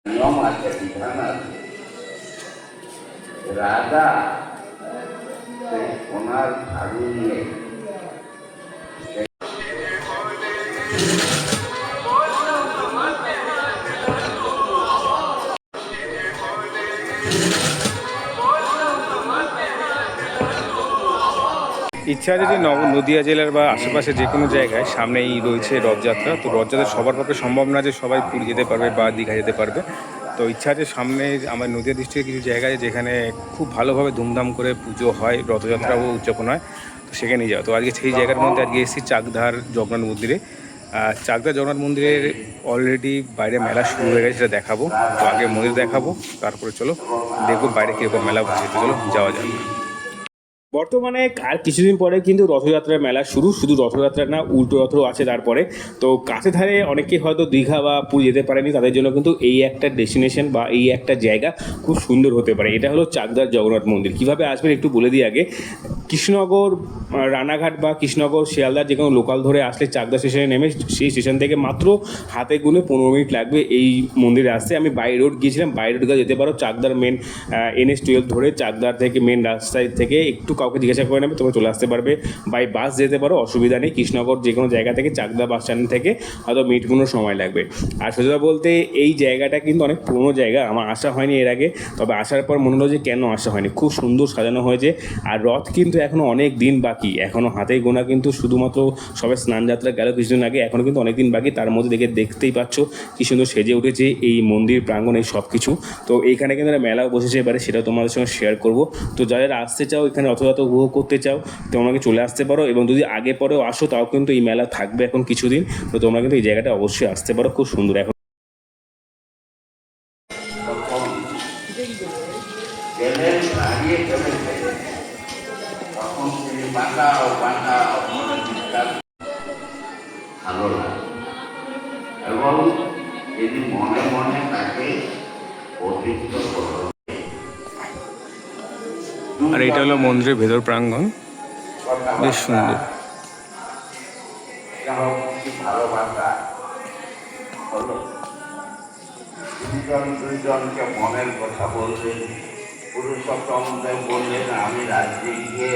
নিয়ম আছে, বিধান আছে। রাজা সেই সোনার ঝাড়ু নিয়ে ইচ্ছা আছে যে নদিয়া জেলার বা আশেপাশে যে কোনো জায়গায় সামনেই রয়েছে রথযাত্রা। তো রথযাত্রা সবার পক্ষে সম্ভব না যে সবাই পুরী যেতে পারবে বা দীঘা যেতে পারবে। তো ইচ্ছা আছে সামনে আমার নদিয়া ডিস্ট্রিক্টের কিছু জায়গায় যেখানে খুব ভালোভাবে ধুমধাম করে পুজো হয়, রথযাত্রাও উদযাপন হয়, তো সেখানে যাওয়া। তো আজকে সেই জায়গার মধ্যে আজকে এসেছি চাকদার জগন্নাথ মন্দিরে। চাকদা জগন্নাথ মন্দিরের অলরেডি বাইরে মেলা শুরু হয়ে গেছে, সেটা দেখাবো। তো আগে মন্দির দেখাবো, তারপরে চলো দেখবো বাইরে কীরকম মেলা বসে। তো চলো যাওয়া যাক। বর্তমানে আর কিছুদিন পরে কিন্তু রথযাত্রার মেলা শুধু রথযাত্রা না, উল্টো রথও আছে তারপরে। তো কাছে ধারে অনেকেই হয়তো দীঘা বা পুরী যেতে পারেনি, তাদের জন্য কিন্তু এই একটা ডেস্টিনেশন বা এই একটা জায়গা খুব সুন্দর হতে পারে। এটা হলো চাকদার জগন্নাথ মন্দির। কীভাবে আসবেন একটু বলে দিই আগে। কৃষ্ণনগর, রানাঘাট বা কৃষ্ণনগর, শিয়ালদার যে কোনো লোকাল ধরে আসলে চাকদা স্টেশনে নেমে সেই স্টেশন থেকে মাত্র হাতে গুনে 15 মিনিট লাগবে এই মন্দিরে আসতে। আমি বাই রোড গিয়েছিলাম, বাই রোড যেতে পারো চাকদার মেন NH-12 ধরে চাকদার থেকে মেন রাস্তায় থেকে একটু কাউকে জিজ্ঞাসা করে নেবে, তোমরা চলে আসতে পারবে। বাই বাস যেতে পারো, অসুবিধা নেই। কৃষ্ণনগর যে কোনো জায়গা থেকে চাকদা বাস স্ট্যান্ড থেকে হয়তো মিনিট 15 সময় লাগবে। আর সোজা বলতে এই জায়গাটা কিন্তু অনেক পুরোনো জায়গা, আমার আসা হয়নি এর আগে, তবে আসার পর মনে হলো যে কেন আসা হয়নি। খুব সুন্দর সাজানো হয়েছে। আর রথ কিন্তু এখনও অনেক দিন বাকি, এখনও হাতে গোনা কিন্তু শুধুমাত্র সবে স্নানযাত্রা গেল কিছুদিন আগে, এখনও কিন্তু অনেক দিন বাকি। তার মধ্যে দেখতেই পাচ্ছ কী সুন্দর সেজে উঠেছে এই মন্দির প্রাঙ্গণ, এই সব কিছু। তো এইখানে কিন্তু মেলাও বসেছে এবারে, সেটাও তোমাদের সঙ্গে শেয়ার করবো। তো যারা আসতে চাও এখানে রথযাত্রা উপভোগ করতে চাও, তোমরা চলে আসতে পারো। এবং যদি আগে পরেও আসো তাও কিন্তু এই মেলা থাকবে এখন কিছুদিন। তো তোমরা কিন্তু এই জায়গাটা অবশ্যই আসতে পারো, খুব সুন্দর। এখন দাঁড়িয়ে চলেছে, তখন তিনি বাঁকাও বাঁকাও ভালো লাগে এবং তিনি মনে মনে তাকে অতিরিক্ত করবেন। আর এটা হলো মন্দিরের ভেতর প্রাঙ্গণ, বেশ সুন্দর। ভালোবাসা হলো দুইজনকে মনের কথা বললেন। পুরুষোত্তম দেব বললেন, আমি রাজ্যে গিয়ে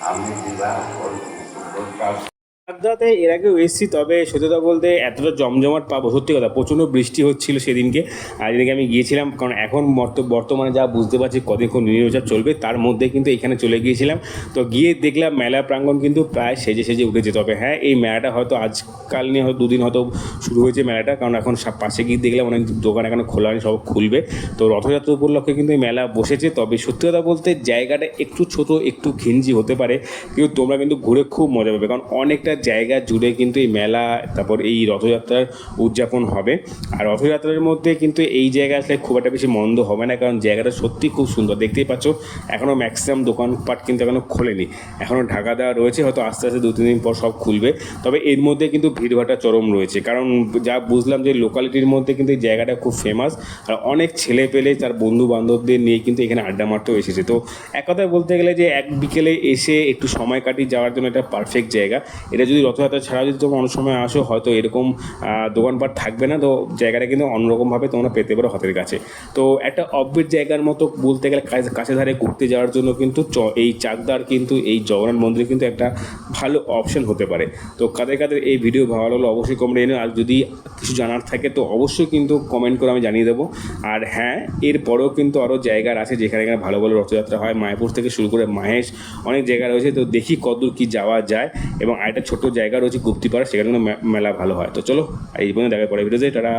আমি বিবাহ করব। চাকদাতে এর আগেও এসেছি, তবে সত্যতা বলতে এতটা জমজমাট পাবো সত্যি কথা, প্রচণ্ড বৃষ্টি হচ্ছিল সেদিনকে। আর যেদিনকে আমি গিয়েছিলাম, কারণ এখন বর্তমানে যা বুঝতে পারছি কদিন নির্বাচন চলবে, তার মধ্যে কিন্তু এখানে চলে গিয়েছিলাম। তো গিয়ে দেখলাম মেলা প্রাঙ্গণ কিন্তু প্রায় সেজে উঠেছে। তবে হ্যাঁ, এই মেলাটা হয়তো আজকাল নিয়ে হয়তো দুদিন হয়তো শুরু হয়েছে মেলাটা, কারণ এখন পাশে গিয়ে দেখলাম অনেক দোকান এখনো খোলা হয়নি, সব খুলবে। তো রথযাত্রা উপলক্ষে কিন্তু এই মেলা বসেছে। তবে সত্যি কথা বলতে জায়গাটা একটু ছোট, একটু ঘিঞ্জি হতে পারে, কিন্তু তোমরা কিন্তু ঘুরে খুব মজা পাবে, কারণ অনেকটা জায়গা জুড়ে কিন্তু এই মেলা, তারপর এই রথযাত্রার উদযাপন হবে। আর রথযাত্রার মধ্যে কিন্তু এই জায়গা আসলে খুব একটা বেশি মন্দ হবে না, কারণ জায়গাটা সত্যি খুব সুন্দর। দেখতেই পাচ্ছ এখনও ম্যাক্সিমাম দোকানপাট কিন্তু এখনও খোলেনি, এখনও ঢাকা দেওয়া রয়েছে, হয়তো আস্তে আস্তে 2-3 দিন পর সব খুলবে। তবে এর মধ্যে কিন্তু ভিড়ভাড়টা চরম রয়েছে, কারণ যা বুঝলাম যে লোকালিটির মধ্যে কিন্তু এই জায়গাটা খুব ফেমাস। আর অনেক ছেলে পেলে তার বন্ধু বান্ধবদের নিয়ে কিন্তু এখানে আড্ডা মারতেও এসেছে। তো এক কথায় বলতে গেলে যে এক বিকেলে এসে একটু সময় কাটিয়ে যাওয়ার জন্য এটা পারফেক্ট জায়গা। এটা যদি রথযাত্রা ছাড়া যদি তোমরা অন্য সময় আসো, হয়তো এরকম দোকানপাট থাকবে না। তো জায়গাটা কিন্তু অন্যরকমভাবে তোমরা পেতে পারো হাতের কাছে। তো একটা অফবিট জায়গার মতো বলতে গেলে, কাছে ধারে ঘুরতে যাওয়ার জন্য কিন্তু এই চাকদার কিন্তু এই জগন্নাথ মন্দির কিন্তু একটা ভালো অপশন হতে পারে। তো কাদের এই ভিডিও ভালো লাগলো অবশ্যই কমেন্ট এনে, আর যদি কিছু জানার থাকে তো অবশ্যই কিন্তু কমেন্ট করে আমি জানিয়ে দেবো। আর হ্যাঁ, এরপরেও কিন্তু আরও জায়গার আছে যেখানে ভালো ভালো রথযাত্রা হয়, মায়াপুর থেকে শুরু করে মাহেশ, অনেক জায়গা রয়েছে। তো দেখি কতদূর কী যাওয়া যায়। এবং আরেকটা ছোটো জায়গা রয়েছে গুপ্তিপাড়া, সেখানে মেলা ভালো হয়। তো চলো এই পর্যন্ত দেখা পরে ভিডিওতে, টাটা।